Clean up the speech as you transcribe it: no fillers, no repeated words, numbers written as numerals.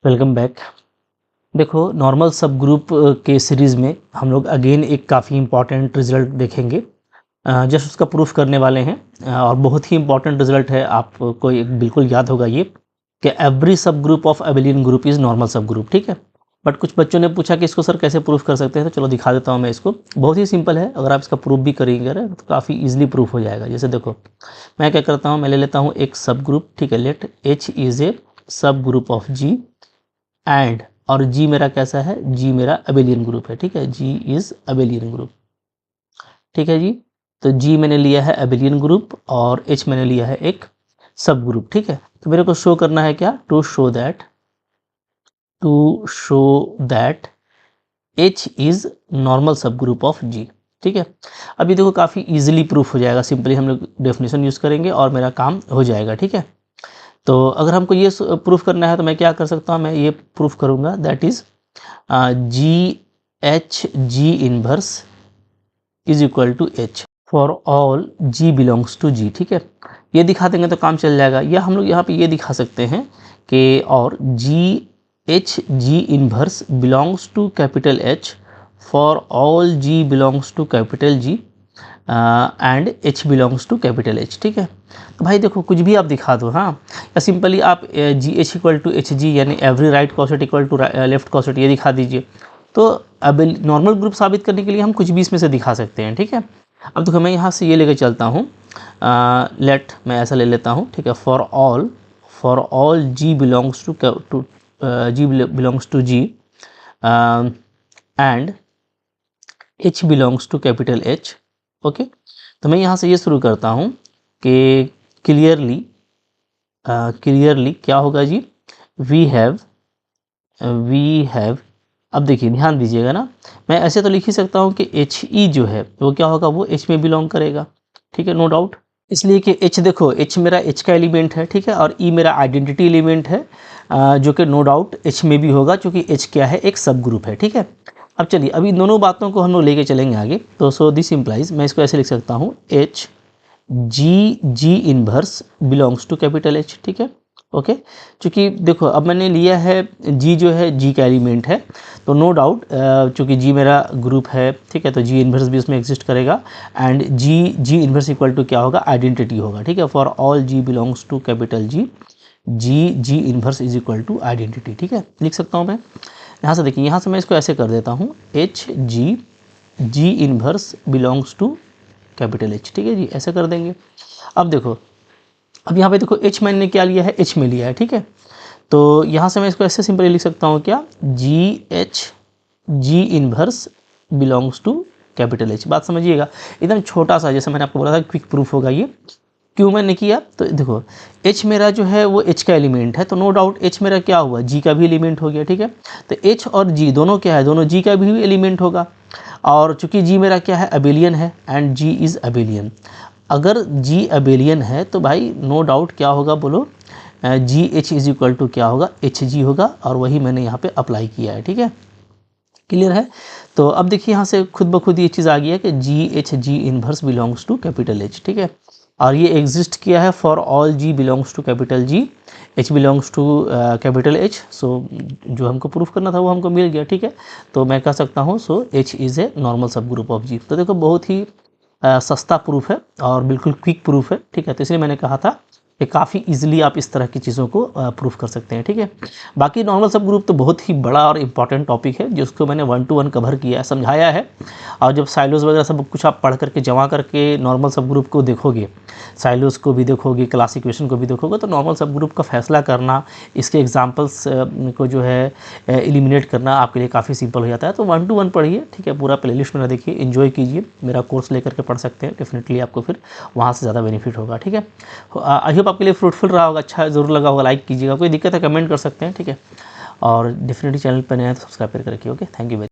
Welcome back. देखो, normal सब group के सीरीज़ में हम लोग अगेन एक काफ़ी इंपॉर्टेंट रिजल्ट देखेंगे। जस्ट उसका प्रूफ करने वाले हैं। और बहुत ही इंपॉर्टेंट रिजल्ट है, आपको एक बिल्कुल याद होगा ये कि एवरी सब group of abelian group is normal सब ग्रुप। ठीक है, बट कुछ बच्चों ने पूछा कि इसको सर कैसे प्रूफ कर सकते हैं, तो चलो दिखा देता हूँ मैं इसको। बहुत ही सिंपल है, अगर आप इसका प्रूफ भी करेंगे तो काफ़ी ईजिली प्रूफ हो जाएगा। जैसे देखो, मैं क्या करता हूँ, मैं ले लेता हूँ एक सब ग्रुप। ठीक है, लेट एच इज़ ए सब ग्रुप ऑफ जी एंड, और जी मेरा कैसा है, जी मेरा अबेलियन ग्रुप है। ठीक है, जी इज अबेलियन ग्रुप। ठीक है जी, तो जी मैंने लिया है अबेलियन ग्रुप और एच मैंने लिया है एक सब ग्रुप। ठीक है, तो मेरे को शो करना है क्या, to show that H is normal subgroup of G. ठीक है, अभी देखो काफ़ी इजीली प्रूफ हो जाएगा, सिंपली हम लोग डेफिनेशन यूज़ करेंगे और मेरा काम हो जाएगा। ठीक है, तो अगर हमको ये प्रूफ करना है तो मैं क्या कर सकता हूँ, मैं ये प्रूफ करूँगा that is G H G inverse is equal to H for all G belongs to G. ठीक है, ये दिखा देंगे तो काम चल जाएगा। या हम लोग यहाँ पे ये दिखा सकते हैं कि और G H G inverse belongs to capital H for all G belongs to capital G and H belongs to capital H. ठीक है, तो भाई देखो कुछ भी आप दिखा दो, हाँ, या सिंपली आप G H equal to H G यानी every right coset equal to left coset ये दिखा दीजिए। तो अब नॉर्मल ग्रुप साबित करने के लिए हम कुछ भी इसमें से दिखा सकते हैं। ठीक है, अब देखो मैं यहाँ से ये लेकर चलता हूँ, लेट मैं ऐसा ले लेता हूँ। ठीक है, for all G belongs to G belongs to G and H belongs to capital H. Okay, तो मैं यहाँ से ये शुरू करता हूँ कि क्लियरली क्या होगा जी, वी हैव, अब देखिए ध्यान दीजिएगा ना, मैं ऐसे तो लिख ही सकता हूँ कि एच ई जो है वो क्या होगा, वो एच में बिलोंग करेगा। ठीक है, नो डाउट, इसलिए कि एच देखो, एच मेरा एच का एलिमेंट है। ठीक है, और ई मेरा आइडेंटिटी एलिमेंट है, जो कि नो डाउट एच में भी होगा, क्योंकि एच क्या है, एक सब ग्रुप है। ठीक है, अब चलिए अभी इन दोनों बातों को हम लोग लेके चलेंगे आगे। तो सो दिस इम्प्लाइज, मैं इसको ऐसे लिख सकता हूँ, H G inverse belongs to capital H. ठीक है, ओके, क्योंकि देखो अब मैंने लिया है जी जो है जी का एलिमेंट है, तो नो डाउट चूँकि जी मेरा ग्रुप है। ठीक है, तो जी इन्वर्स भी उसमें एग्जिस्ट करेगा and G inverse equal to क्या होगा, आइडेंटिटी होगा। ठीक है, for all G belongs to capital G, G inverse is equal to identity. ठीक है, लिख सकता हूँ मैं यहाँ से। देखिए यहाँ से मैं इसको ऐसे कर देता हूँ, H G inverse belongs to capital H. ठीक है जी, ऐसे कर देंगे। अब देखो, अब यहाँ पे देखो एच मैंने क्या लिया है, एच में लिया है। ठीक है, तो यहाँ से मैं इसको ऐसे सिंपली लिख सकता हूँ क्या, G H G inverse belongs to capital H. बात समझिएगा, एकदम छोटा सा, जैसे मैंने आपको बोला था क्विक प्रूफ होगा ये। क्यों मैंने किया, तो देखो एच मेरा जो है वो एच का एलिमेंट है, तो नो डाउट एच मेरा क्या हुआ, जी का भी एलिमेंट हो गया। ठीक है, तो एच और जी दोनों क्या है, दोनों जी का भी एलिमेंट होगा। और चूंकि जी मेरा क्या है, अबेलियन है एंड जी इज़ अबेलियन। अगर जी अबेलियन है तो भाई नो डाउट क्या होगा, बोलो, G H is equal to क्या होगा, एच जी होगा, और वही मैंने यहाँ पे अप्लाई किया है। ठीक है, क्लियर है। तो अब देखिए यहाँ से खुद ब खुद ये चीज़ आ गई है कि G inverse belongs to capital H. ठीक है, और ये एग्जिस्ट किया है for all G belongs to capital G, H belongs to capital H. So जो हमको प्रूफ करना था वो हमको मिल गया। ठीक है, तो मैं कह सकता हूँ so H is a normal subgroup of जी। तो देखो बहुत ही सस्ता प्रूफ है और बिल्कुल क्विक प्रूफ है। ठीक है, तो इसलिए मैंने कहा था कि काफ़ी इजीली आप इस तरह की चीज़ों को प्रूफ कर सकते हैं। ठीक है, बाकी नॉर्मल सब ग्रुप तो बहुत ही बड़ा और इम्पॉर्टेंट टॉपिक है, जिसको मैंने 1 to 1 कवर किया है, समझाया है। और जब साइलोस वगैरह सब कुछ आप पढ़ करके जमा करके नॉर्मल सब ग्रुप को देखोगे, साइलोस को भी देखोगे, क्लास इक्वेशन को भी देखोगे, तो नॉर्मल सब ग्रुप का फैसला करना, इसके एग्जाम्पल्स को जो है एलिमिनेट करना आपके लिए काफ़ी सिंपल हो जाता है। तो 1 to 1 पढ़िए। ठीक है, पूरा प्लेलिस्ट मेरा देखिए, एंजॉय कीजिए, मेरा कोर्स लेकर के पढ़ सकते हैं, डेफिनेटली आपको फिर वहाँ से ज़्यादा बेनिफिट होगा। ठीक है, आई होप आपके लिए फ्रूटफुल रहा होगा, अच्छा ज़रूर लगा होगा, लाइक कीजिएगा, कोई दिक्कत है कमेंट कर सकते हैं। ठीक है, और डेफिनेटली चैनल पर नए हैं तो सब्सक्राइब करके रखिए। Okay, thank you very